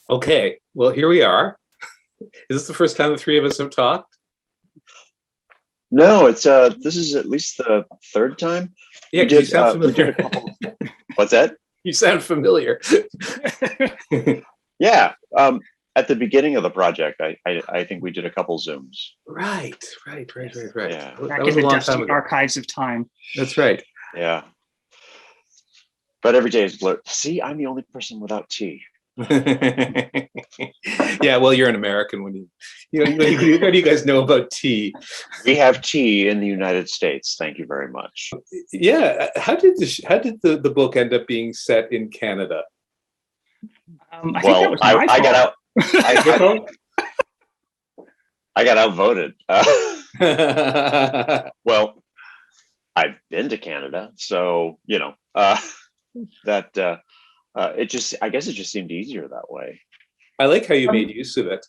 Okay, well, here we are. Is this the first time the three of us have talked? No, it's this is at least the third time. Yeah, you sound familiar. We did a couple. What's that? You sound familiar. Yeah. At the beginning of the project, I think we did a couple Zooms. Right. Yeah. Back That was in a the long dusty time ago. archives of time. That's right. Yeah. But every day is blurred. See, I'm the only person without tea. Yeah, well, you're an American when what do you guys know about tea? We have tea in the United States. Thank you very much. Yeah, how did the book end up being set in Canada? I think that was my I got out. Well, I got outvoted. Well, I've been to Canada, so that I guess it just seemed easier that way. I like how you made use of it.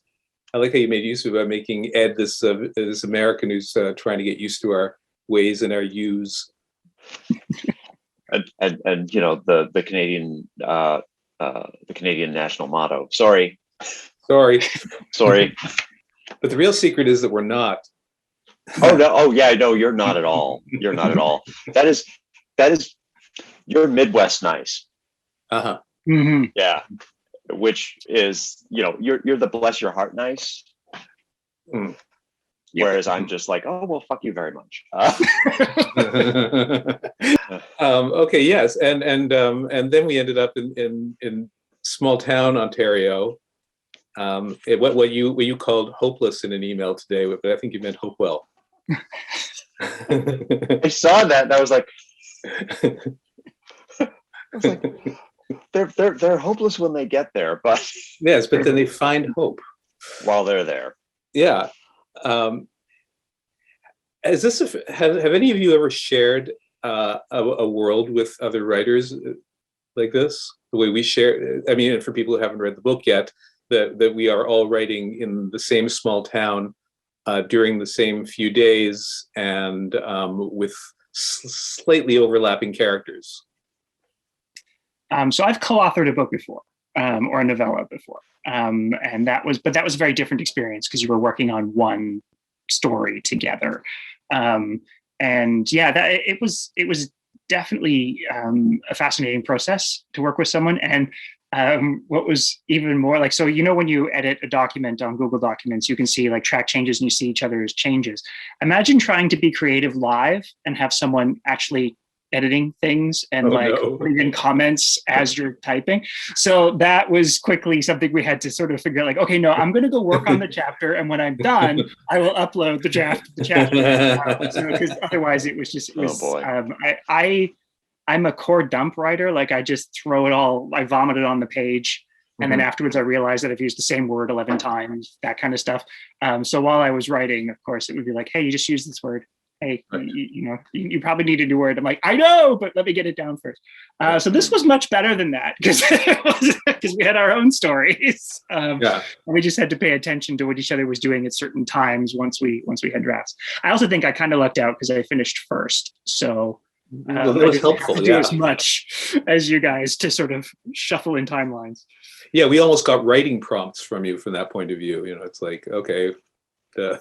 I like how you made use of it by making Ed this American who's trying to get used to our ways and our yous. And the Canadian national motto. Sorry. Sorry. But the real secret is that we're not. Oh no! Oh yeah! No, you're not at all. You're not at all. That is. You're Midwest nice. Uh-huh. Mm-hmm. Yeah. Which is, you're the bless your heart nice. Mm. Whereas I'm just like, oh well, fuck you very much. Okay. Yes. And then we ended up in small town Ontario. What you called hopeless in an email today, but I think you meant Hopewell. I saw that and I was like, they're hopeless when they get there, but yes, but then they find hope while they're there. Yeah. Is this have any of you ever shared a world with other writers like this? The way we share, I mean, for people who haven't read the book yet, that we are all writing in the same small town during the same few days and with slightly overlapping characters. So I've co-authored a book before, or a novella before, and that was a very different experience because you were working on one story together, and yeah, it was definitely a fascinating process to work with someone. And what was even more like, so when you edit a document on Google Documents, you can see like track changes and you see each other's changes. Imagine trying to be creative live and have someone actually editing things and putting in comments as you're typing. So that was quickly something we had to sort of figure out, like, okay, no, I'm going to go work on the chapter, and when I'm done, I will upload the chapter. Because otherwise it was I'm a core dump writer. Like I just throw it all, I vomit it on the page. And then afterwards I realized that I've used the same word 11 times, that kind of stuff. So while I was writing, of course, it would be like, hey, you just used this word. Hey, you probably need a new word. I'm like, I know, but let me get it down first. So this was much better than that because we had our own stories. And we just had to pay attention to what each other was doing at certain times once we had drafts. I also think I kind of lucked out because I finished first. So that was helpful. To do as much as you guys to sort of shuffle in timelines. Yeah, we almost got writing prompts from you from that point of view. It's like, okay, the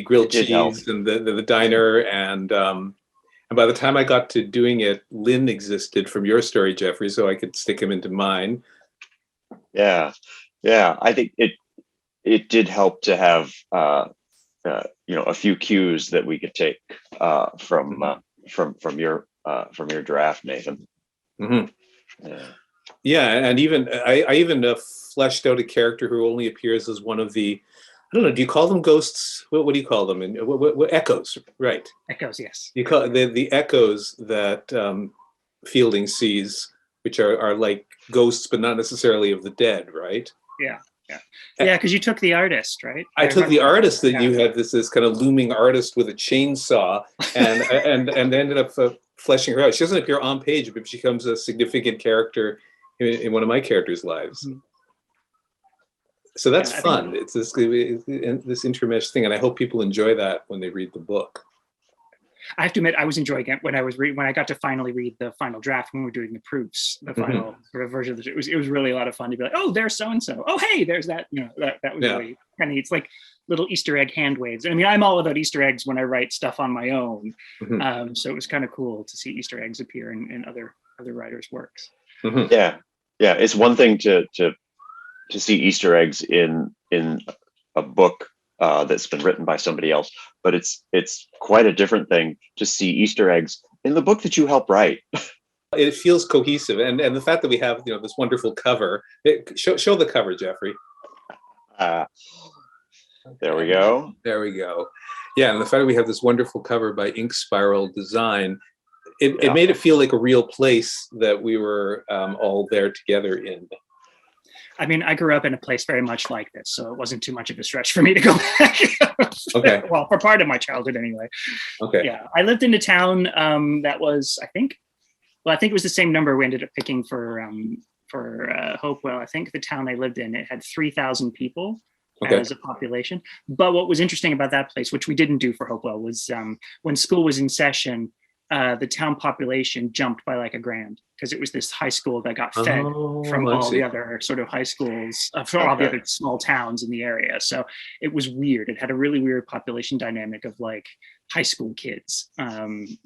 grilled cheese and the diner, and by the time I got to doing it, Lynn existed from your story, Jeffrey, so I could stick him into mine. Yeah. I think it did help to have a few cues that we could take from your draft, Nathan. Mm-hmm. Yeah, and even I even fleshed out a character who only appears as one of the, I don't know, do you call them ghosts? What do you call them? And what echoes, right? Echoes, yes. You call the echoes that Fielding sees, which are like ghosts, but not necessarily of the dead, right? Yeah. Because you took the artist, right? I took the artist that you had this kind of looming artist with a chainsaw, and ended up fleshing her out. She doesn't appear on page, but she becomes a significant character in one of my characters' lives. Mm-hmm. So that's fun. It's this intermesh thing, and I hope people enjoy that when they read the book. I have to admit, I was enjoying it when I got to finally read the final draft when we were doing the proofs, the final sort of version of it. It was really a lot of fun to be like, oh, there's so and so. Oh, hey, there's that. That was really kind of neat. It's like little Easter egg hand waves. I mean, I'm all about Easter eggs when I write stuff on my own. So it was kind of cool to see Easter eggs appear in other writers' works. Yeah, it's one thing to see Easter eggs in a book that's been written by somebody else, but it's quite a different thing to see Easter eggs in the book that you help write. It feels cohesive, and the fact that we have this wonderful cover. Show the cover, Jeffrey. There we go. There we go. Yeah, and the fact that we have this wonderful cover by Ink Spiral Design, it made it feel like a real place that we were all there together in. I mean, I grew up in a place very much like this, so it wasn't too much of a stretch for me to go back. Okay. Well, for part of my childhood anyway. Okay. Yeah, I lived in a town that was, I think it was the same number we ended up picking for Hopewell. I think the town I lived in, it had 3,000 people. As a population. But what was interesting about that place, which we didn't do for Hopewell, was when school was in session, the town population jumped by like 1,000,000 because it was this high school that got fed from all the other sort of high schools, from all the other small towns in the area. So it was weird. It had a really weird population dynamic of like high school kids,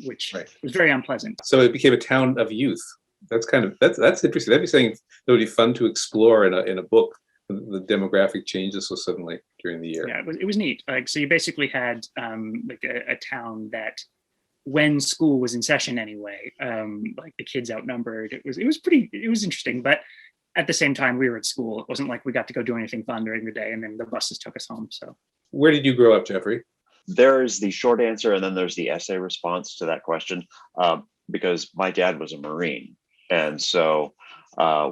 which was very unpleasant. So it became a town of youth. That's interesting. That'd be something that would be fun to explore in a book. The demographic changes so suddenly during the year. Yeah, it was neat. Like, so you basically had like a town that, when school was in session anyway, like the kids outnumbered. It was interesting, but at the same time we were at school. It wasn't like we got to go do anything fun during the day and then the buses took us home. So where did you grow up, Jeffrey? There's the short answer and then there's the essay response to that question, because my dad was a Marine. And so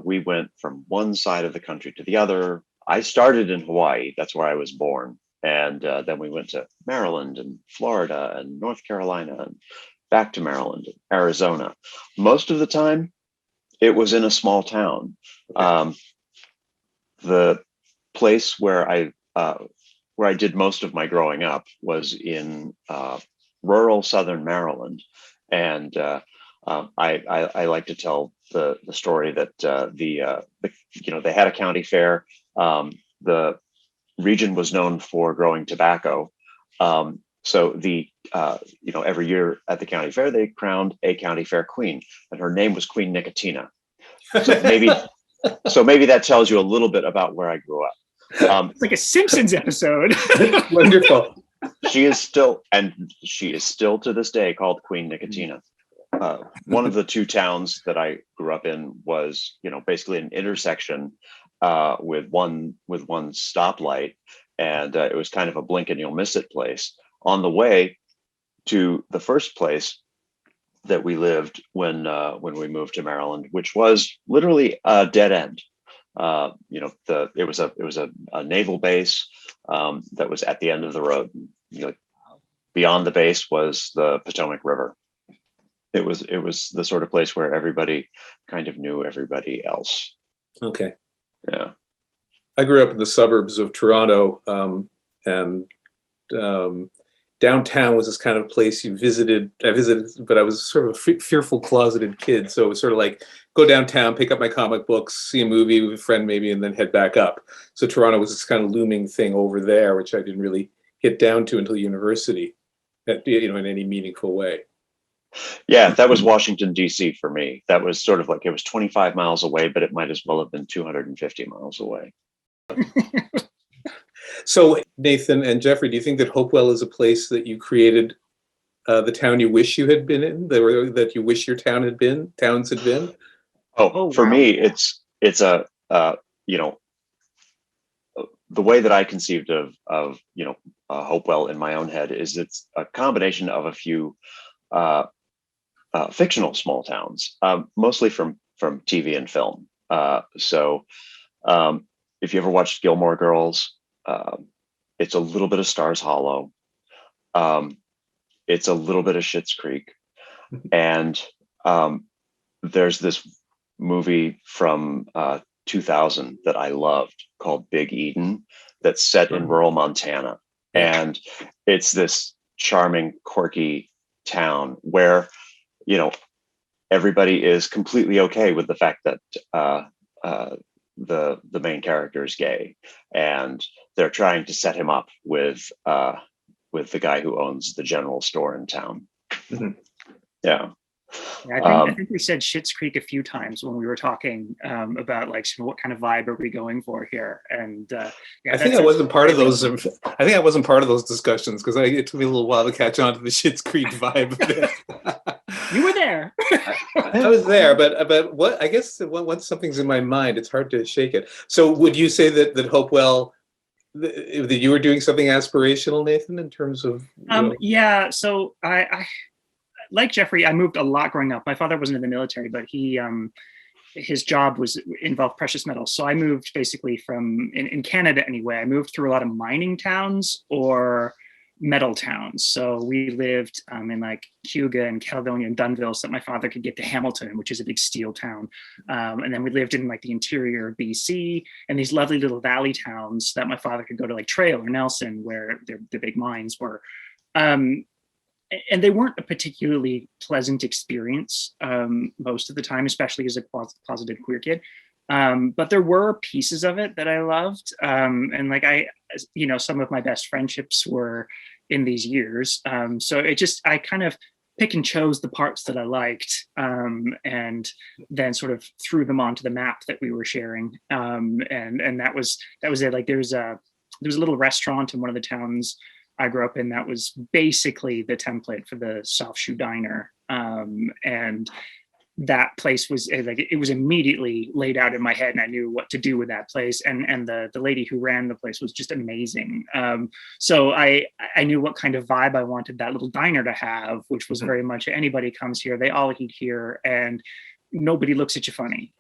we went from one side of the country to the other. I started in Hawaii. That's where I was born. And then we went to Maryland and Florida and North Carolina and back to Maryland, and Arizona. Most of the time, it was in a small town. The place where I did most of my growing up was in rural Southern Maryland. And I like to tell the story that they had a county fair. The region was known for growing tobacco. So every year at the county fair, they crowned a county fair queen, and her name was Queen Nicotina. So maybe that tells you a little bit about where I grew up. It's like a Simpsons episode. Wonderful. She is still to this day called Queen Nicotina. One of the two towns that I grew up in was, basically an intersection with one stoplight, and it was kind of a blink and you'll miss it place. On the way to the first place that we lived when we moved to Maryland, which was literally a dead end. It was a naval base that was at the end of the road. Beyond the base was the Potomac River. It was the sort of place where everybody kind of knew everybody else. Okay. Yeah. I grew up in the suburbs of Toronto, and downtown was this kind of place you visited. I visited, but I was sort of a fearful, closeted kid. So it was sort of like go downtown, pick up my comic books, see a movie with a friend maybe, and then head back up. So Toronto was this kind of looming thing over there, which I didn't really get down to until university, in any meaningful way. Yeah, that was Washington, D.C. for me. That was sort of like, it was 25 miles away, but it might as well have been 250 miles away. So Nathan and Jeffrey, do you think that Hopewell is a place that you created the town you wish you had been in, that you wish your towns had been? For me, it's a the way that I conceived of Hopewell in my own head is it's a combination of a few fictional small towns, mostly from TV and film. So if you ever watched Gilmore Girls, it's a little bit of Stars Hollow. It's a little bit of Schitt's Creek. And there's this movie from 2000 that I loved called Big Eden that's set in rural Montana. And it's this charming, quirky town where, you know, everybody is completely okay with the fact that the main character is gay, and they're trying to set him up with the guy who owns the general store in town. Mm-hmm. Yeah. I think we said Schitt's Creek a few times when we were talking about like what kind of vibe are we going for here, and I think I wasn't part of those. I think I wasn't part of those discussions because it took me a little while to catch on to the Schitt's Creek vibe of it. You were there. I was there, but what I guess once something's in my mind, it's hard to shake it. So, would you say that Hopewell, that you were doing something aspirational, Nathan, in terms of? Yeah. So I like Jeffrey, I moved a lot growing up. My father wasn't in the military, but his job involved precious metals. So I moved basically from, in Canada anyway, I moved through a lot of mining towns or metal towns. So we lived in like Huga and Caledonia and Dunnville so that my father could get to Hamilton, which is a big steel town. And then we lived in like the interior of BC and these lovely little valley towns that my father could go to, like Trail or Nelson, where the big mines were. And they weren't a particularly pleasant experience most of the time, especially as a closeted queer kid. But there were pieces of it that I loved. And like some of my best friendships were in these years. So I kind of pick and chose the parts that I liked and then sort of threw them onto the map that we were sharing. And that was it. Like there was a little restaurant in one of the towns I grew up in that was basically the template for the Soft Shoe Diner. And that place was like, it was immediately laid out in my head and I knew what to do with that place. And the lady who ran the place was just amazing. So I knew what kind of vibe I wanted that little diner to have, which was very much anybody comes here, they all eat here and nobody looks at you funny,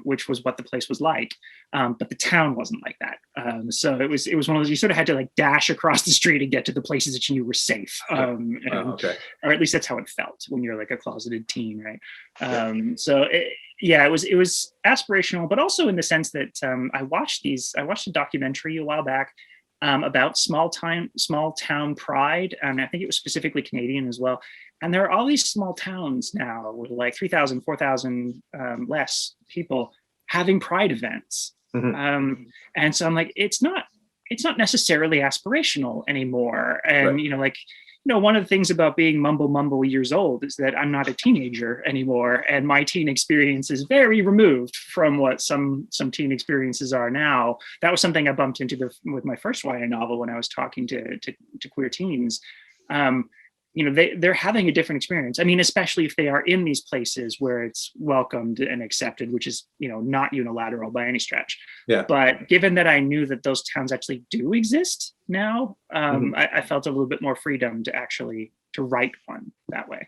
which was what the place was like. But the town wasn't like that. So it was one of those, you sort of had to like dash across the street and get to the places that you knew were safe. Okay. Or at least that's how it felt when you're like a closeted teen, right? So it was aspirational, but also in the sense that I watched a documentary a while back about small town pride. And I think it was specifically Canadian as well. And there are all these small towns now with like 3,000, 4,000 less people having pride events. Mm-hmm. And so I'm like, it's not necessarily aspirational anymore. And, right. One of the things about being mumble years old is that I'm not a teenager anymore. And my teen experience is very removed from what some teen experiences are now. That was something I bumped into with my first YA novel when I was talking to queer teens. They're having a different experience. I mean, especially if they are in these places where it's welcomed and accepted, which is, not unilateral by any stretch. Yeah. But given that I knew that those towns actually do exist now, I felt a little bit more freedom to write one that way.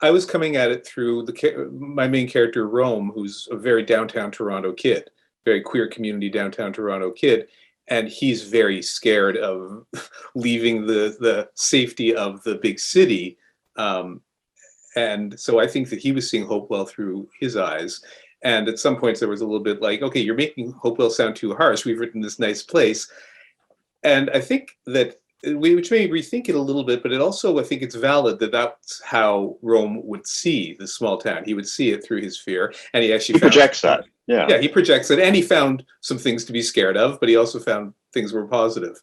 I was coming at it through my main character, Rome, who's a very downtown Toronto kid, very queer community downtown Toronto kid. And he's very scared of leaving the safety of the big city. And so I think that he was seeing Hopewell through his eyes. And at some points there was a little bit like, okay, you're making Hopewell sound too harsh. We've written this nice place. And I think that, which made me rethink it a little bit, but I think it's valid that that's how Rome would see the small town. He would see it through his fear. And he actually projects that. Yeah, he projects it, and he found some things to be scared of, but he also found things were positive.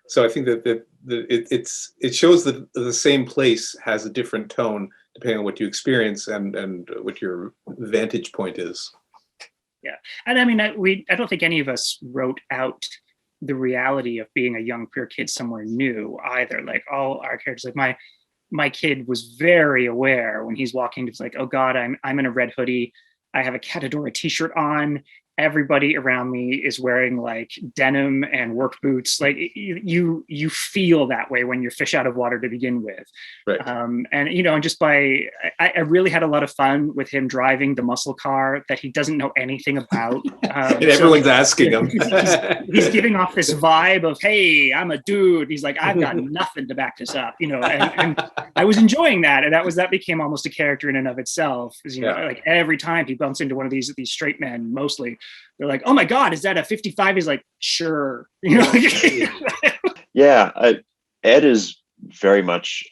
So I think that it shows that the same place has a different tone depending on what you experience and what your vantage point is. Yeah, and I mean, I don't think any of us wrote out the reality of being a young queer kid somewhere new either. Like all our characters, like my kid was very aware when he's walking. It's like, oh God, I'm in a red hoodie. I have a Catadora t-shirt on. Everybody around me is wearing like denim and work boots. Like you feel that way when you're fish out of water to begin with. Right. And just I really had a lot of fun with him driving the muscle car that he doesn't know anything about. And everyone's asking him. He's giving off this vibe of, hey, I'm a dude. He's like, I've got nothing to back this up, and I was enjoying that. And that became almost a character in and of itself. Because, like every time he bumps into one of these straight men, mostly, they're like, oh my God, is that a 55? He's like, sure. Yeah, Ed is very much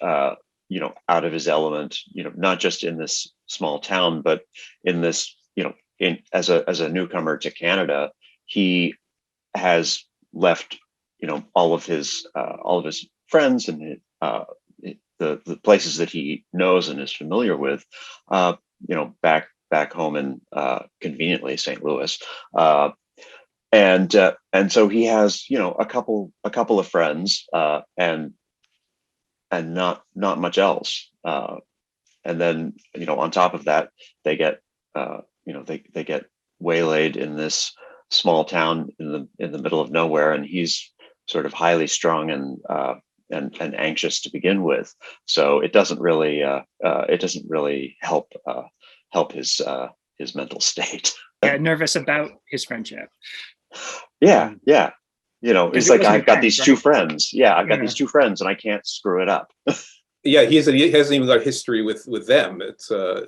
out of his element, not just in this small town, but in this, as a newcomer to Canada, he has left, all of his friends and the places that he knows and is familiar with, back home in conveniently St. Louis, and so he has a couple of friends, and not much else, and then on top of that they get they get waylaid in this small town in the middle of nowhere, and he's sort of highly strung and anxious to begin with, so it doesn't really help his mental state. Yeah, nervous about his friendship. Yeah. It's like, I've got these two friends. Yeah, I've got Yeah. these two friends, and I can't screw it up. Yeah, he hasn't even got history with them. It's all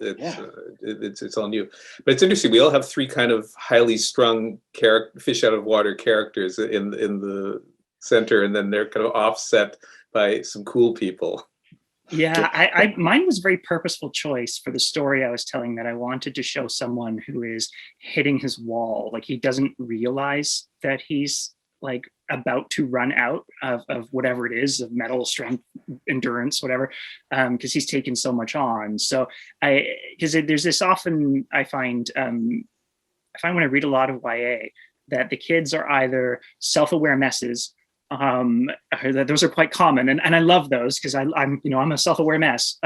new. But it's interesting. We all have three kind of highly strung fish out of water characters in the center, and then they're kind of offset by some cool people. Yeah, mine was a very purposeful choice for the story I was telling, that I wanted to show someone who is hitting his wall. Like, he doesn't realize that he's like about to run out of whatever it is, of metal, strength, endurance, whatever, because he's taken so much on. So because there's this often I find when I read a lot of YA, that the kids are either self-aware messes. Those are quite common, and I love those, because I'm a self-aware mess,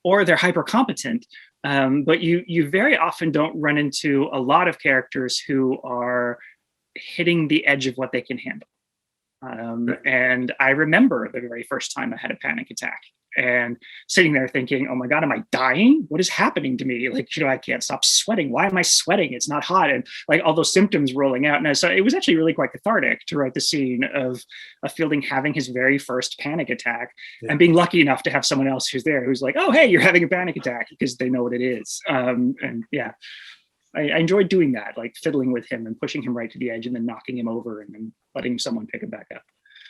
or they're hyper competent. But you very often don't run into a lot of characters who are hitting the edge of what they can handle. And I remember the very first time I had a panic attack, and sitting there thinking, oh my God, am I dying? What is happening to me? Like, I can't stop sweating. Why am I sweating? It's not hot. And like all those symptoms rolling out. And so it was actually really quite cathartic to write the scene of Fielding having his very first panic attack, and being lucky enough to have someone else who's there, who's like, oh, hey, you're having a panic attack, because they know what it is. And yeah, I enjoyed doing that, like fiddling with him and pushing him right to the edge and then knocking him over and then letting someone pick him back up.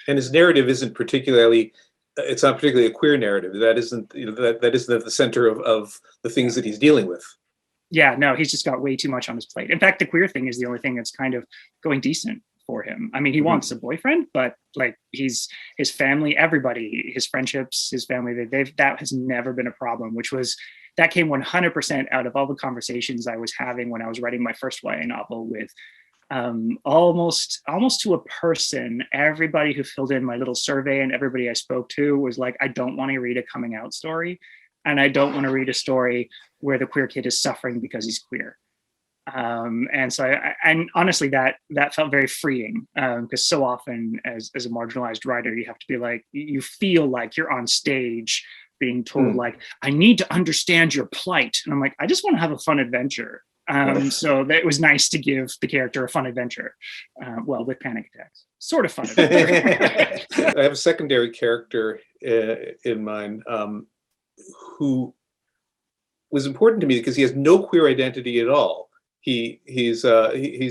And his narrative isn't particularly, it's not particularly a queer narrative. That isn't, that isn't at the center of the things that he's dealing with. Yeah, no, he's just got way too much on his plate. In fact, the queer thing is the only thing that's kind of going decent for him. I mean, he wants a boyfriend, but like his family, everybody, his friendships, his family, that has never been a problem, that came 100% out of all the conversations I was having when I was writing my first YA novel with almost to a person. Everybody who filled in my little survey and everybody I spoke to was like, I don't want to read a coming out story, and I don't want to read a story where the queer kid is suffering because he's queer. And so and honestly, that felt very freeing, because so often as a marginalized writer, you have to be like, you feel like you're on stage being told like, I need to understand your plight. And I'm like, I just want to have a fun adventure. So that it was nice to give the character a fun adventure, with panic attacks, sort of fun adventure. I have a secondary character in mind who was important to me because he has no queer identity at all. He's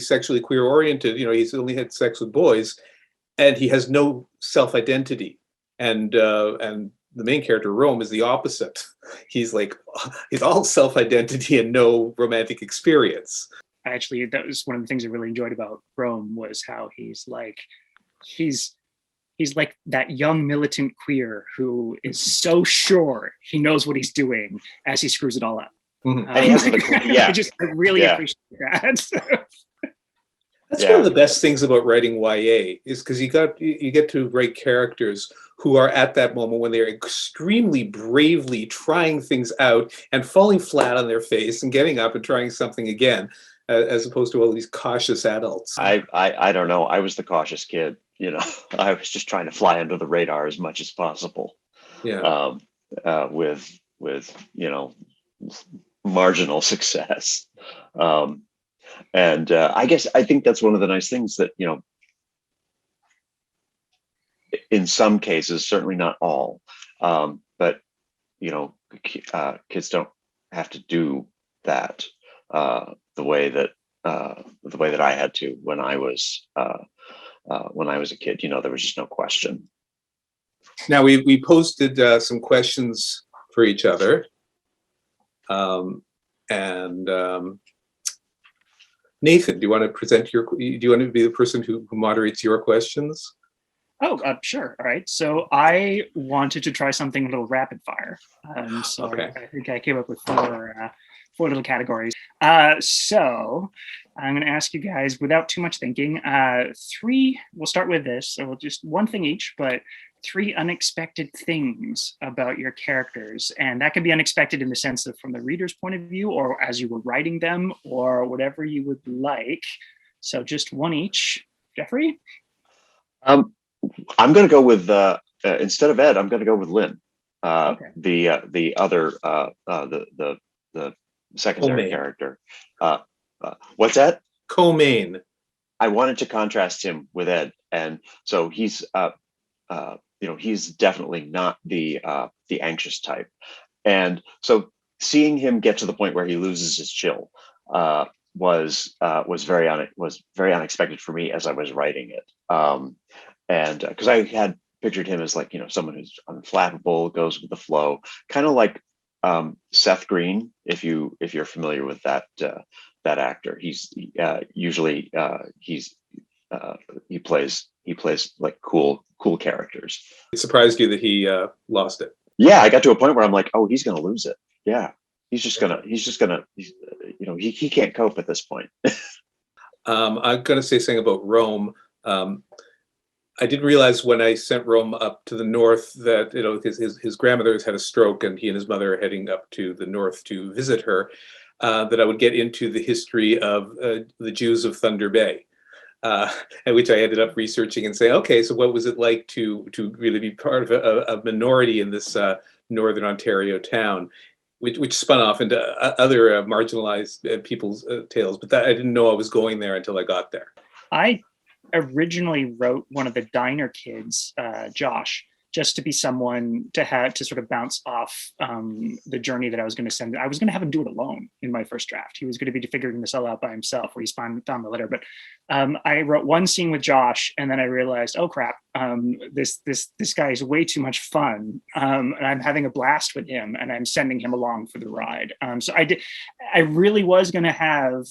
sexually queer oriented. He's only had sex with boys, and he has no self-identity. And the main character, Rome, is the opposite. He's all self-identity and no romantic experience. Actually, that was one of the things I really enjoyed about Rome, was how he's like that young militant queer who is so sure he knows what he's doing as he screws it all up. Mm-hmm. I really appreciate that. That's one of the best things about writing YA, is because you get to write characters who are at that moment when they're extremely bravely trying things out and falling flat on their face and getting up and trying something again, as opposed to all these cautious adults. I don't know. I was the cautious kid. I was just trying to fly under the radar as much as possible. Yeah. With marginal success. And I think that's one of the nice things that, in some cases, certainly not all, but kids don't have to do that the way that I had to when I was a kid. There was just no question. Now we posted some questions for each other, and Nathan, do you want to present do you want to be the person who moderates your questions? Oh, sure. All right. So I wanted to try something a little rapid fire. So Okay. I think I came up with four little categories. So I'm going to ask you guys without too much thinking. We'll start with this. So we'll just one thing each, but 3 unexpected things about your characters. And that can be unexpected in the sense of from the reader's point of view, or as you were writing them, or whatever you would like. So just one each. Jeffrey? I'm going to go with instead of Ed. I'm going to go with Lynn, Okay. the other the secondary Comaine. character. What's that? Co-main. I wanted to contrast him with Ed, and so he's he's definitely not the anxious type, and so seeing him get to the point where he loses his chill was very unexpected for me as I was writing it. And because I had pictured him as like, someone who's unflappable, goes with the flow, kind of like Seth Green, if you're familiar with that actor. He's usually he plays like cool characters. It surprised you that he lost it. Yeah, I got to a point where I'm like, oh, he's gonna lose it. Yeah, he can't cope at this point. I'm going to say something about Rome. I didn't realize when I sent Rome up to the north that his grandmother has had a stroke and he and his mother are heading up to the north to visit her. That I would get into the history of the Jews of Thunder Bay, and which I ended up researching and saying, okay, so what was it like to really be part of a minority in this northern Ontario town, which spun off into other marginalized people's tales. But I didn't know I was going there until I got there. I originally wrote one of the diner kids, Josh, just to be someone to sort of bounce off the journey that I was going to send. I was going to have him do it alone in my first draft. He was going to be figuring this all out by himself, where he's found the letter. But I wrote one scene with Josh, and then I realized, oh crap, this guy is way too much fun, and I'm having a blast with him, and I'm sending him along for the ride. So I really was going to have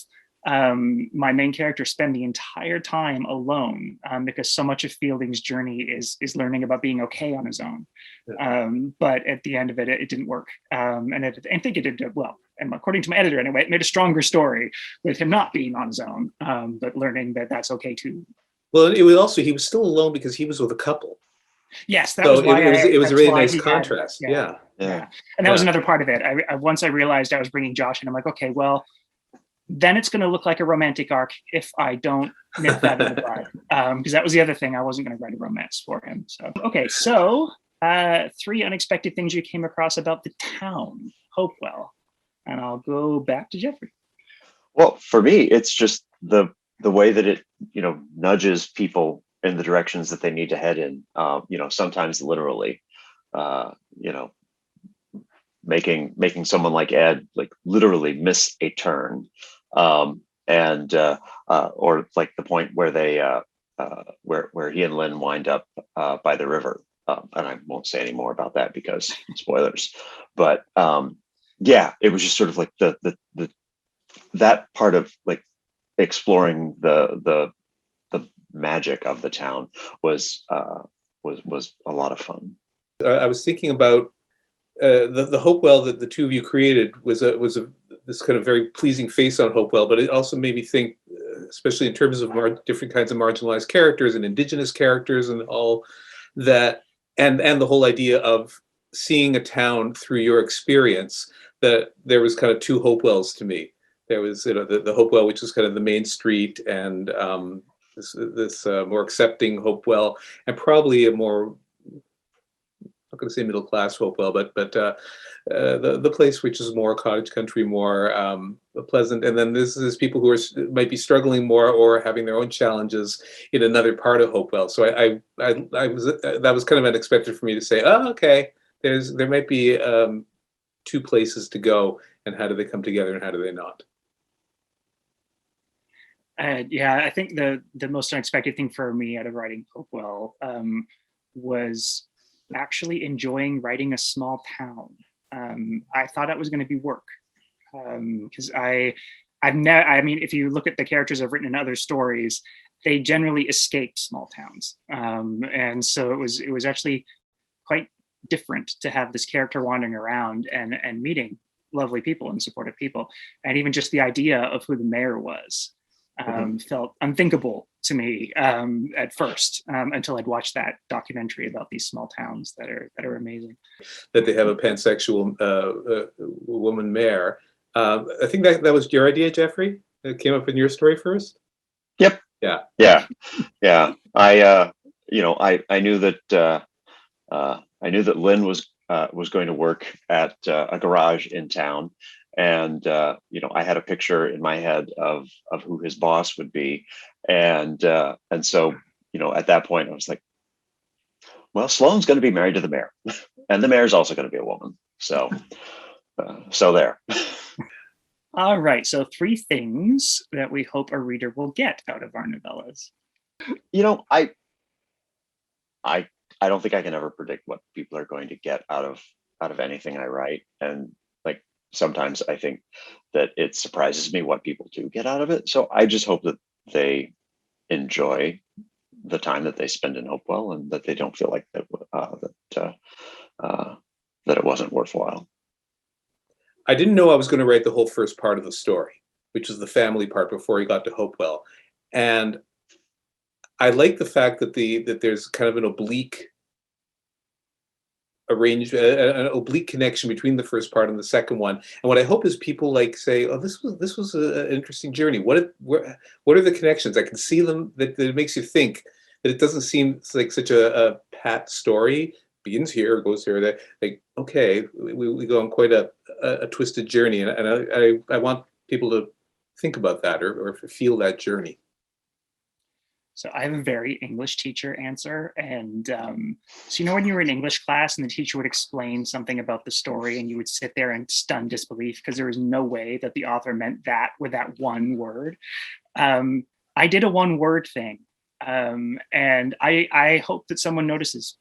my main character spend the entire time alone, because so much of Fielding's journey is learning about being okay on his own. But at the end of it, it didn't work. And I think it did well. And according to my editor, anyway, it made a stronger story with him not being on his own, but learning that that's okay too. Well, it was also, he was still alone because he was with a couple. Yes, that was why it was a really nice contrast. Yeah. And that was another part of it. Once I realized I was bringing Josh in, I'm like, okay, well, then it's going to look like a romantic arc if I don't nip that in the bud. Because that was the other thing. I wasn't going to write a romance for him. So, okay. So 3 unexpected things you came across about the town, Hopewell. And I'll go back to Jeffrey. Well, for me, it's just the way that it, nudges people in the directions that they need to head in, sometimes literally, making someone like Ed, like literally miss a turn. Or like the point where they where he and Lynn wind up by the river, and I won't say any more about that because spoilers. But it was just sort of like the that part of like exploring the magic of the town was a lot of fun. I was thinking about the Hopewell that the two of you created was this kind of very pleasing face on Hopewell, but it also made me think, especially in terms of different kinds of marginalized characters and indigenous characters and all that, and the whole idea of seeing a town through your experience, that there was kind of 2 Hopewells to me. There was the Hopewell, which was kind of the main street, and this more accepting Hopewell, and probably a more, I'm going to say middle class Hopewell, but the place which is more cottage country, more pleasant, and then this is people who might be struggling more or having their own challenges in another part of Hopewell. So I was that was kind of unexpected for me to say, oh, okay, there might be 2 places to go, and how do they come together and how do they not? I think the most unexpected thing for me out of writing Hopewell was actually enjoying writing a small town. I thought it was going to be work, because I've never. I mean, if you look at the characters I've written in other stories, they generally escape small towns, and so it was actually quite different to have this character wandering around and meeting lovely people and supportive people, and even just the idea of who the mayor was felt unthinkable to me at first, until I'd watched that documentary about these small towns that are amazing. That they have a pansexual woman mayor. I think that was your idea, Jeffrey. That came up in your story first. Yep. Yeah. Yeah. I knew that Lynn was going to work at a garage in town, and I had a picture in my head of who his boss would be, and so at that point I was like, well, Sloane's going to be married to the mayor, and the mayor's also going to be a woman, so there. All right, so 3 things that we hope a reader will get out of our novellas. I don't think I can ever predict what people are going to get out of anything I write, and like sometimes I think that it surprises me what people do get out of it. So I just hope that they enjoy the time that they spend in Hopewell, and that they don't feel like that it wasn't worthwhile. I didn't know I was going to write the whole first part of the story, which is the family part before he got to Hopewell. And I like the fact that that there's kind of an oblique an oblique connection between the first part and the second one. And what I hope is people say, "Oh, this was an interesting journey. What are the connections?" I can see them. That it makes you think. That it doesn't seem like such a pat story. Begins here, goes here. That okay, we go on quite a twisted journey, and I want people to think about that or feel that journey. So I have a very English teacher answer. And so, when you were in English class and the teacher would explain something about the story and you would sit there in stunned disbelief because there was no way that the author meant that with that one word. I did a one-word thing. And I hope that someone notices.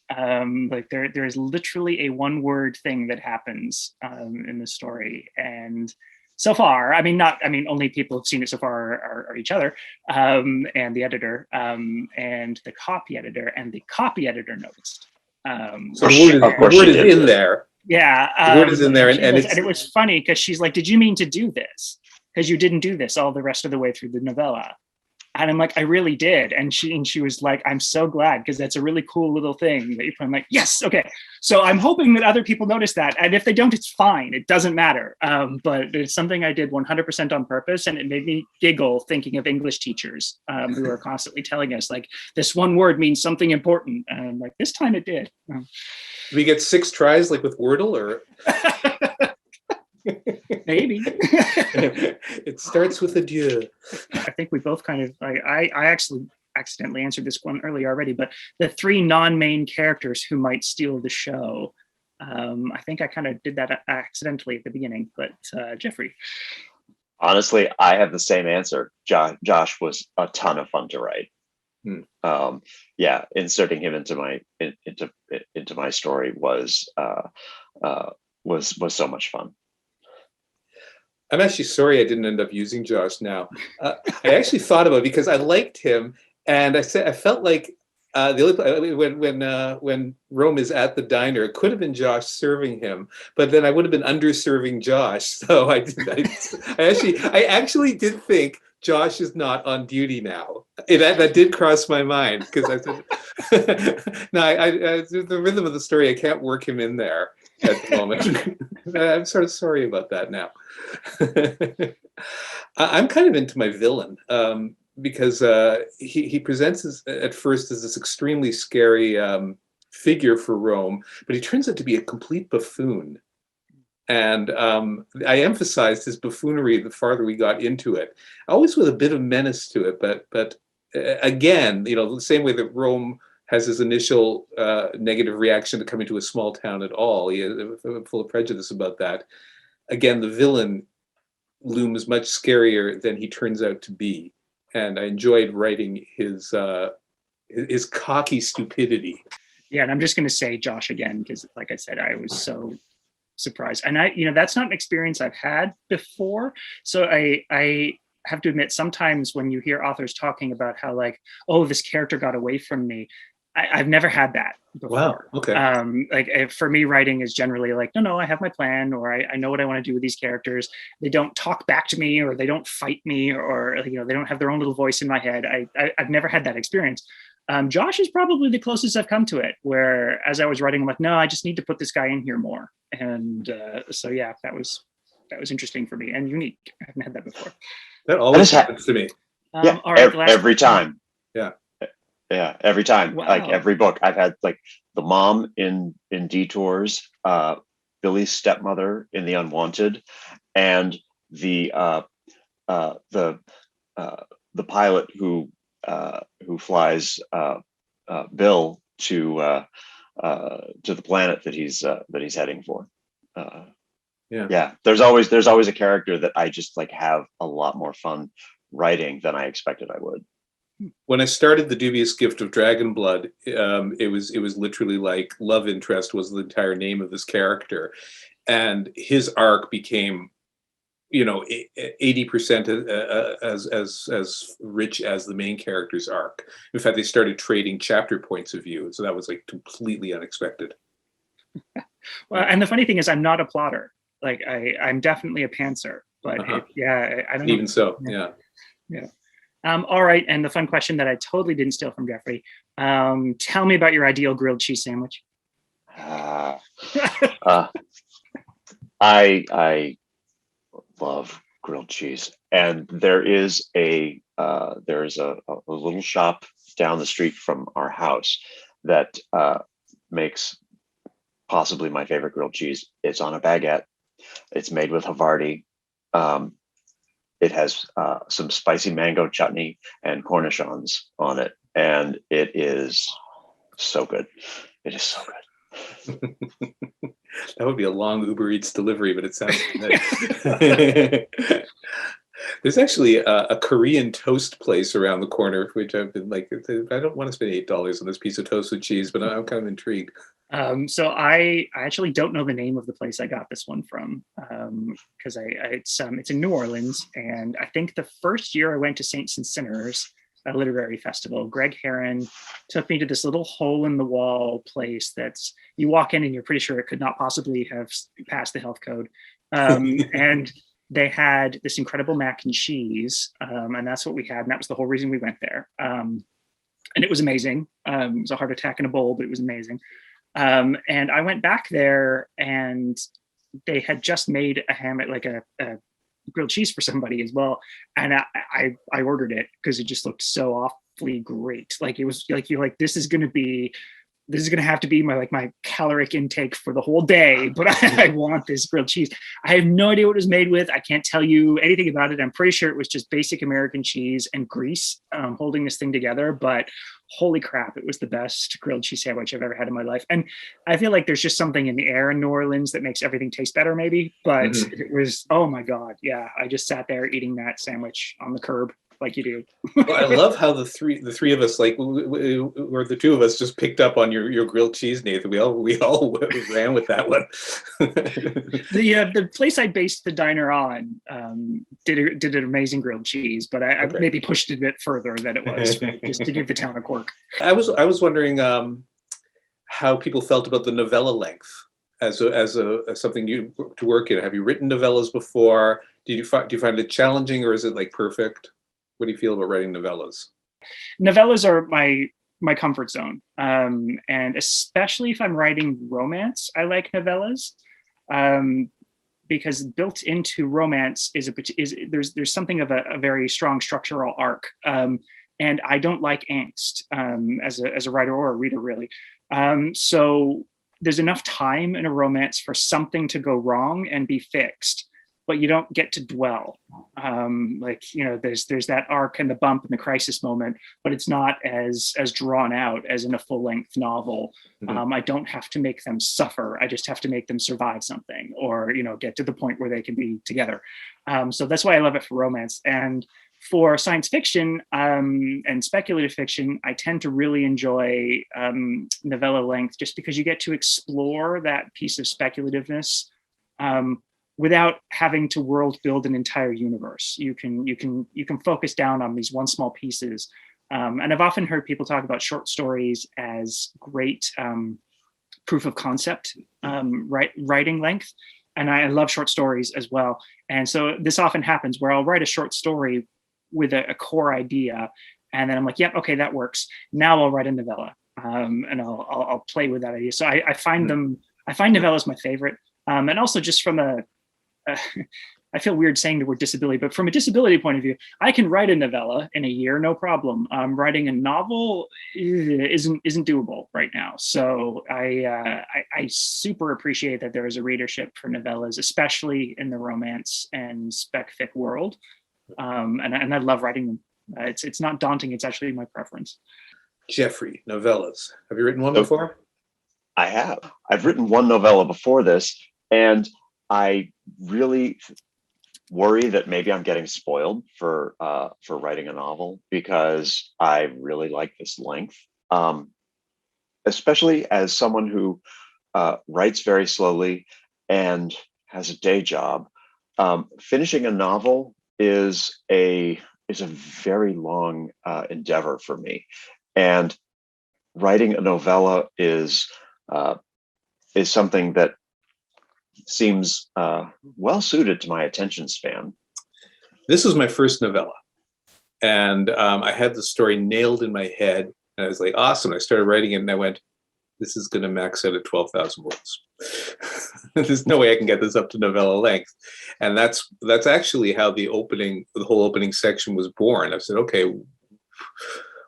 There is literally a one-word thing that happens in the story. And so far, only people who've seen it so far are each other, and the editor, and the copy editor, and the copy editor noticed. So the word is in there. Yeah, the word is in there, and it was funny because she's like, "Did you mean to do this? Because you didn't do this all the rest of the way through the novella." And I'm like, "I really did." And she was like, "I'm so glad, because that's a really cool little thing that you put." I'm like, "Yes, okay." So I'm hoping that other people notice that. And if they don't, it's fine. It doesn't matter. But it's something I did 100% on purpose. And it made me giggle thinking of English teachers who are constantly telling us, this one word means something important. And I'm like, this time it did. Do we get 6 tries like with Wordle, or? Maybe. It starts with adieu. I think we both kind of, I actually accidentally answered this one earlier already, but the 3 non-main characters who might steal the show. I think I kind of did that accidentally at the beginning, but Jeffrey. Honestly, I have the same answer. Josh was a ton of fun to write. Inserting him into my story was so much fun. I'm actually sorry I didn't end up using Josh now. I actually thought about it because I liked him, and I felt like when Rome is at the diner, it could have been Josh serving him, but then I would have been underserving Josh. So I actually did think Josh is not on duty now. That did cross my mind, because I said, no, the rhythm of the story, I can't work him in there at the moment. I'm sort of sorry about that now. I'm kind of into my villain, because he presents at first as this extremely scary figure for Rome, but he turns out to be a complete buffoon. And I emphasized his buffoonery the farther we got into it, always with a bit of menace to it. But again, the same way that Rome has his initial negative reaction to coming to a small town at all, he is full of prejudice about that. Again, the villain looms much scarier than he turns out to be, and I enjoyed writing his cocky stupidity. Yeah, and I'm just going to say Josh again, because like I said, I was so surprised. And that's not an experience I've had before. So I have to admit, sometimes when you hear authors talking about how like, oh, this character got away from me, I've never had that before. Wow. Okay. For me, writing is generally like, no, I have my plan, or I know what I want to do with these characters. They don't talk back to me, or they don't fight me, or they don't have their own little voice in my head. I've never had that experience. Josh is probably the closest I've come to it, where as I was writing, I'm like, no, I just need to put this guy in here more. And so yeah, that was interesting for me and unique. I haven't had that before. That always happens to me. Yeah, all right, every time. Yeah, every time. Wow. Like every book, I've had like the mom in Detours, Billy's stepmother in The Unwanted, and the pilot who flies Bill to the planet that he's heading for. Yeah. There's always a character that I just like have a lot more fun writing than I expected I would. When I started The Dubious Gift of Dragon Blood, it was literally like love interest was the entire name of this character, and his arc became, 80% as rich as the main character's arc. In fact, they started trading chapter points of view, so that was like completely unexpected. Well, and the funny thing is, I'm not a plotter. Like I'm definitely a pantser, but I don't know. Even so, yeah. All right, and the fun question that I totally didn't steal from Jeffrey. Tell me about your ideal grilled cheese sandwich. I love grilled cheese, and there is a little shop down the street from our house that makes possibly my favorite grilled cheese. It's on a baguette. It's made with Havarti. It has some spicy mango chutney and cornichons on it, and it is so good. It is so good. That would be a long Uber Eats delivery, but it sounds nice. There's actually a Korean toast place around the corner, which I've been like, I don't want to spend $8 on this piece of toast with cheese, but I'm kind of intrigued. So I actually don't know the name of the place I got this one from, because it's in New Orleans, and I think the first year I went to Saints and Sinners, a literary festival, Greg Heron took me to this little hole in the wall place that's, you walk in and you're pretty sure it could not possibly have passed the health code, and they had this incredible mac and cheese, and that's what we had, and that was the whole reason we went there, and it was amazing. It was a heart attack in a bowl, but it was amazing. And I went back there, and they had just made a ham, like a grilled cheese for somebody as well. And I ordered it because it just looked so awfully great. Like it was like, you're like, this is going to have to be my caloric intake for the whole day, but I want this grilled cheese. I have no idea what it was made with. I can't tell you anything about it. I'm pretty sure it was just basic American cheese and grease holding this thing together, but holy crap, it was the best grilled cheese sandwich I've ever had in my life. And I feel like there's just something in the air in New Orleans that makes everything taste better maybe, but It was, oh my God. Yeah. I just sat there eating that sandwich on the curb like you do. Well, I love how the three of us, like, or the two of us, just picked up on your grilled cheese, Nathan. We all ran with that one. The place I based the diner on did an amazing grilled cheese, but I maybe pushed it a bit further than it was, just to give the town a quirk. I was wondering how people felt about the novella length as something new to work in. Have you written novellas before? Do you find it challenging, or is it like perfect? What do you feel about writing novellas? Novellas are my comfort zone, and especially if I'm writing romance, I like novellas, because built into romance is there's something of a very strong structural arc, and I don't like angst as a writer or a reader really. So there's enough time in a romance for something to go wrong and be fixed, but you don't get to dwell. There's that arc and the bump and the crisis moment, but it's not as drawn out as in a full-length novel. I don't have to make them suffer. I just have to make them survive something, or get to the point where they can be together. So that's why I love it for romance. And For science fiction and speculative fiction, I tend to really enjoy novella length, just because you get to explore that piece of speculativeness without having to world build an entire universe. You can focus down on these one small pieces. And I've often heard people talk about short stories as great proof of concept writing length. And I love short stories as well. And so this often happens where I'll write a short story with a core idea, and then I'm like, yep, okay, that works. Now I'll write a novella, and I'll play with that idea. So I find novellas my favorite, and also just from I feel weird saying the word disability, but from a disability point of view, I can write a novella in a year, no problem. Writing a novel isn't doable right now. So I super appreciate that there is a readership for novellas, especially in the romance and spec fic world. And I love writing them. It's not daunting. It's actually my preference. Jeffrey, novellas. Have you written one before? I have. I've written one novella before this, and I really worry that maybe I'm getting spoiled for writing a novel, because I really like this length, especially as someone who writes very slowly and has a day job. Finishing a novel is a very long endeavor for me, and writing a novella is something that seems well suited to my attention span. This was my first novella, and I had the story nailed in my head, and I was like, awesome. I started writing it, and I went, this is going to max out at 12,000 words. There's no way I can get this up to novella length. And that's actually how the whole opening section was born. I said, okay,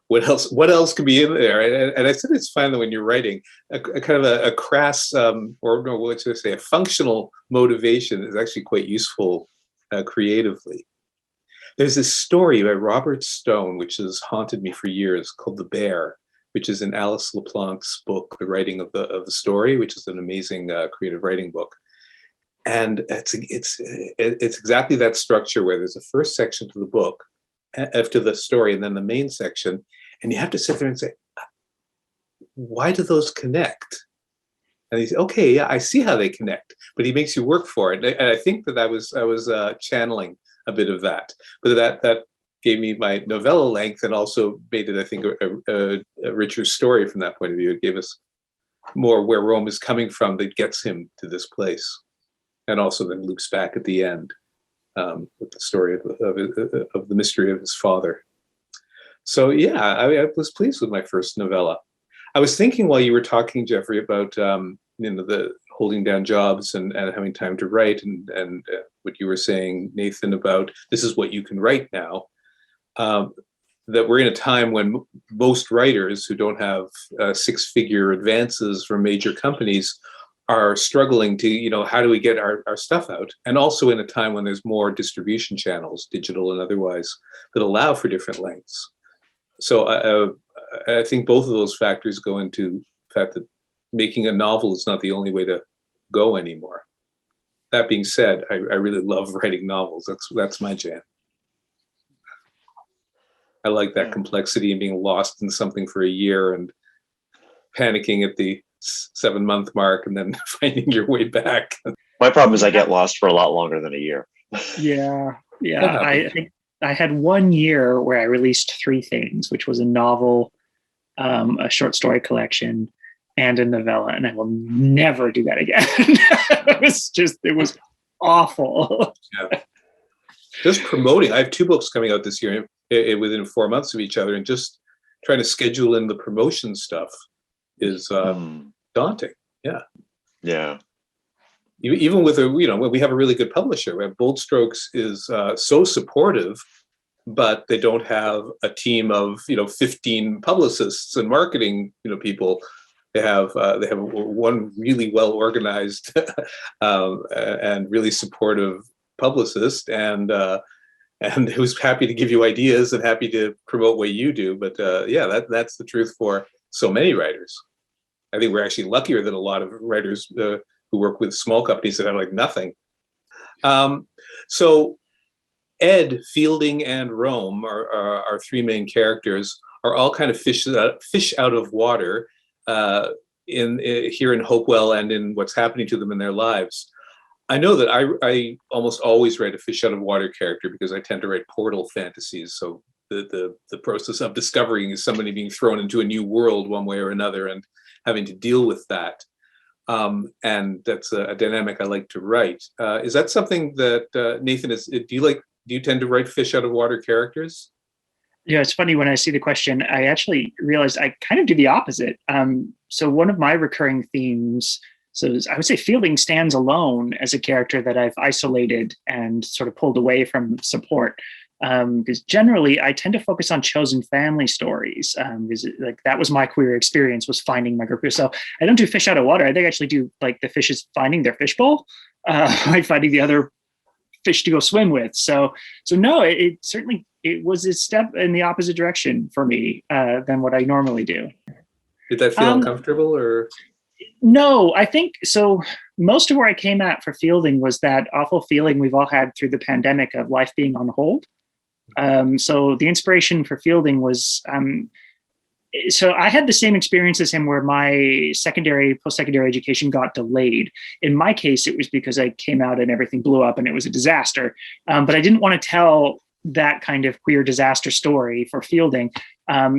what else could be in there? And I said, it's fine that when you're writing a kind of a crass, or no, what should I say, a functional motivation is actually quite useful creatively. There's this story by Robert Stone, which has haunted me for years, called The Bear, which is in Alice LePlanc's book, The Writing of the Story, which is an amazing creative writing book. And it's exactly that structure where there's a first section to the book, to the story, and then the main section. And you have to sit there and say, why do those connect? And he said, okay, yeah, I see how they connect, but he makes you work for it. And I think that I was channeling a bit of that, but that gave me my novella length, and also made it, I think, a richer story from that point of view. It gave us more where Rome is coming from that gets him to this place, and also then loops back at the end with the story of the mystery of his father. So yeah, I was pleased with my first novella. I was thinking while you were talking, Jeffrey, about the holding down jobs and having time to write, and what you were saying, Nathan, about this is what you can write now. That we're in a time when most writers who don't have six-figure advances from major companies are struggling to, how do we get our stuff out? And also in a time when there's more distribution channels, digital and otherwise, that allow for different lengths. So I think both of those factors go into the fact that making a novel is not the only way to go anymore. That being said, I really love writing novels. That's my jam. I like that complexity and being lost in something for a year and panicking at the 7-month mark and then finding your way back. My problem is I get lost for a lot longer than a year. Yeah. I think I had 1 year where I released 3 things, which was a novel, a short story collection, and a novella, and I will never do that again. It was awful. Yeah. Just promoting. I have 2 books coming out this year within 4 months of each other, and just trying to schedule in the promotion stuff is daunting. Yeah. Even with we have a really good publisher. Bold Strokes is so supportive, but they don't have a team of 15 publicists and marketing people. They have one really well organized and really supportive publicist, and who's happy to give you ideas and happy to promote what you do. But that's the truth for so many writers. I think we're actually luckier than a lot of writers who work with small companies that have like nothing. So Ed, Fielding, and Rome, our three main characters, are all kind of fish out of water here in Hopewell and in what's happening to them in their lives. I know that I almost always write a fish out of water character because I tend to write portal fantasies. So the process of discovering is somebody being thrown into a new world one way or another and having to deal with that. And that's a dynamic I like to write. Is that something that Nathan do you tend to write fish out of water characters? Yeah, it's funny when I see the question, I actually realized I kind of do the opposite. So one of my recurring themes, I would say Fielding stands alone as a character that I've isolated and sort of pulled away from support. Because generally I tend to focus on chosen family stories. Because like that was my queer experience, was finding my group. So I don't do fish out of water. I think I actually do like the fishes finding their fishbowl, like finding the other fish to go swim with. So no, it certainly, it was a step in the opposite direction for me than what I normally do. Did that feel uncomfortable or? No, I think so. Most of where I came at for Fielding was that awful feeling we've all had through the pandemic of life being on hold. So the inspiration for Fielding was, so I had the same experience as him where my post-secondary education got delayed. In my case, it was because I came out and everything blew up and it was a disaster. But I didn't want to tell that kind of queer disaster story for Fielding.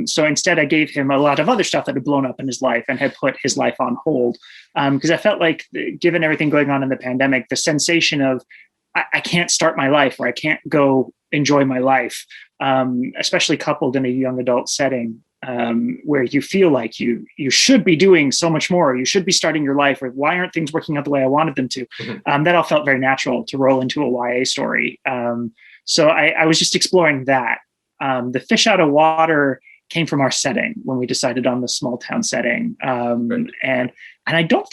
So instead I gave him a lot of other stuff that had blown up in his life and had put his life on hold. Because I felt like given everything going on in the pandemic, the sensation of I can't start my life or I can't go enjoy my life, especially coupled in a young adult setting, where you feel like you should be doing so much more, you should be starting your life, or why aren't things working out the way I wanted them to? That all felt very natural to roll into a YA story. So I was just exploring that. The fish out of water came from our setting when we decided on the small town setting. Right. And I don't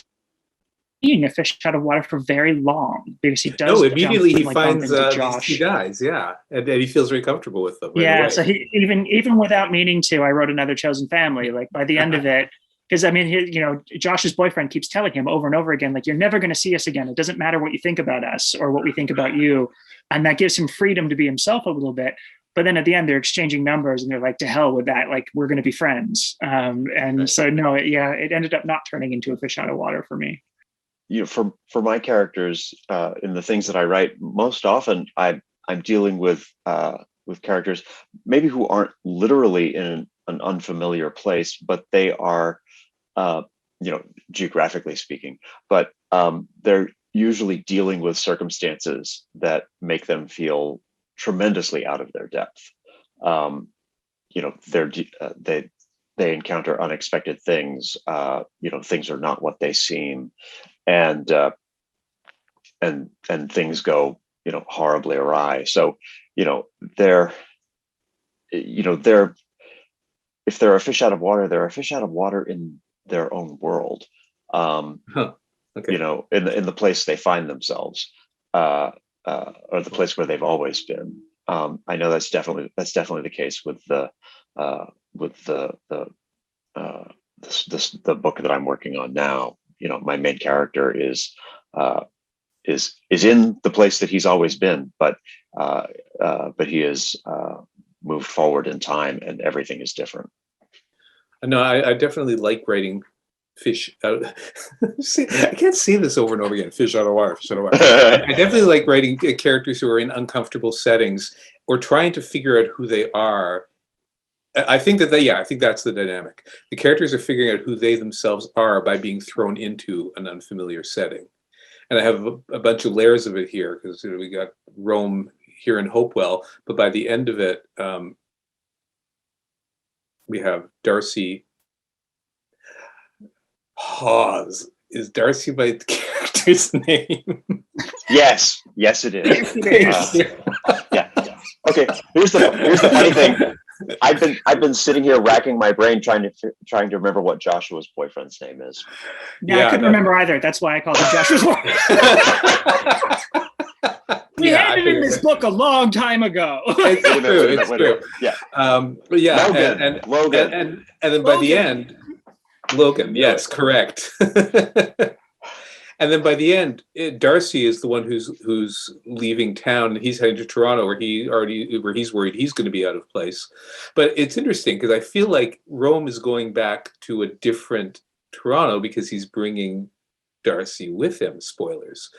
being a fish out of water for very long because he does. No, immediately he finds these two guys, yeah, and he feels very comfortable with them. Right away. So he even without meaning to, I wrote another chosen family. Like by the end of it, because I mean, Josh's boyfriend keeps telling him over and over again, like, you're never going to see us again. It doesn't matter what you think about us or what we think about you, and that gives him freedom to be himself a little bit. But then at the end, they're exchanging numbers, and they're like, to hell with that. Like, we're going to be friends. So no, it ended up not turning into a fish out of water for me. For my characters in the things that I write, most often I'm dealing with characters maybe who aren't literally in an unfamiliar place, but they are, geographically speaking, but they're usually dealing with circumstances that make them feel tremendously out of their depth. They encounter unexpected things. Things are not what they seem, and things go horribly awry. So they're if they're a fish out of water, they're a fish out of water in their own world. Okay. In the place they find themselves, or the place where they've always been. I know that's definitely the case with the book that I'm working on now. My main character is in the place that he's always been, but he is moved forward in time, and everything is different. No, I definitely like writing fish out. See, I can't say this over and over again. Fish out of water, fish out of water. I definitely like writing characters who are in uncomfortable settings or trying to figure out who they are. I think that's the dynamic. The characters are figuring out who they themselves are by being thrown into an unfamiliar setting. And I have a bunch of layers of it here because we got Rome here in Hopewell, but by the end of it, we have Darcy. Hawes. Is Darcy my character's name? Yes, it is. Yeah. Okay. Here's the funny thing. I've been sitting here racking my brain trying to remember what Joshua's boyfriend's name is. Yeah, I couldn't remember either. That's why I called him Joshua's boyfriend. We had it in this book a long time ago. It's true. Yeah. But yeah, Logan. And then by the end, Logan. Yes, correct. And And then by the end, Darcy is the one who's leaving town, and he's heading to Toronto, where he's worried he's going to be out of place. But it's interesting because I feel like Rome is going back to a different Toronto because he's bringing Darcy with him. Spoilers,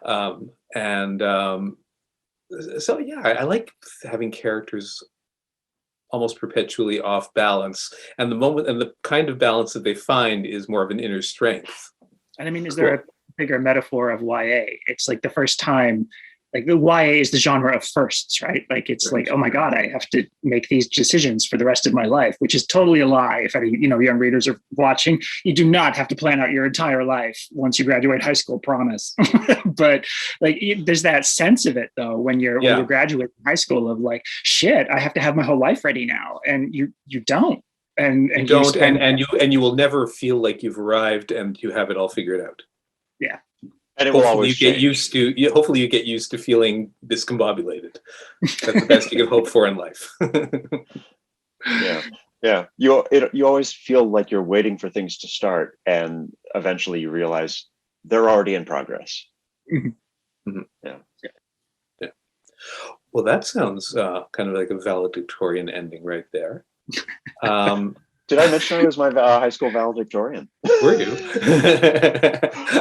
so yeah, I like having characters almost perpetually off balance, and the kind of balance that they find is more of an inner strength. And I mean, is there a bigger metaphor of YA? It's like the first time, like the YA is the genre of firsts, right? Like it's like, oh my God, I have to make these decisions for the rest of my life, which is totally a lie. If any, young readers are watching, you do not have to plan out your entire life once you graduate high school, promise. But like, there's that sense of it though, when you're graduating high school of like, shit, I have to have my whole life ready now. And you don't. And you don't, and you will never feel like you've arrived and you have it all figured out. Yeah. And it will always hopefully you get used to feeling discombobulated. That's the best you can hope for in life. Yeah. You always feel like you're waiting for things to start, and eventually you realize they're already in progress. Mm-hmm. Mm-hmm. Yeah. Well, that sounds kind of like a valedictorian ending right there. Did I mention I was my high school valedictorian? Were you?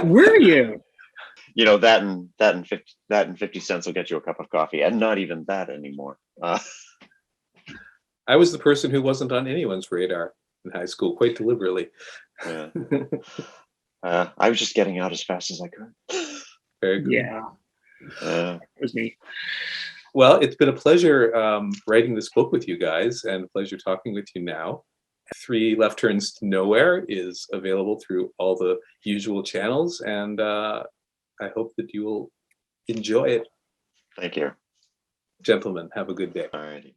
Were you? That and 50 cents will get you a cup of coffee, and not even that anymore. I was the person who wasn't on anyone's radar in high school, quite deliberately. Yeah. I was just getting out as fast as I could. Very good. Yeah. It was me. Well, it's been a pleasure writing this book with you guys, and a pleasure talking with you now. 3 Left Turns to Nowhere is available through all the usual channels, and I hope that you will enjoy it. Thank you. Gentlemen, have a good day. All righty.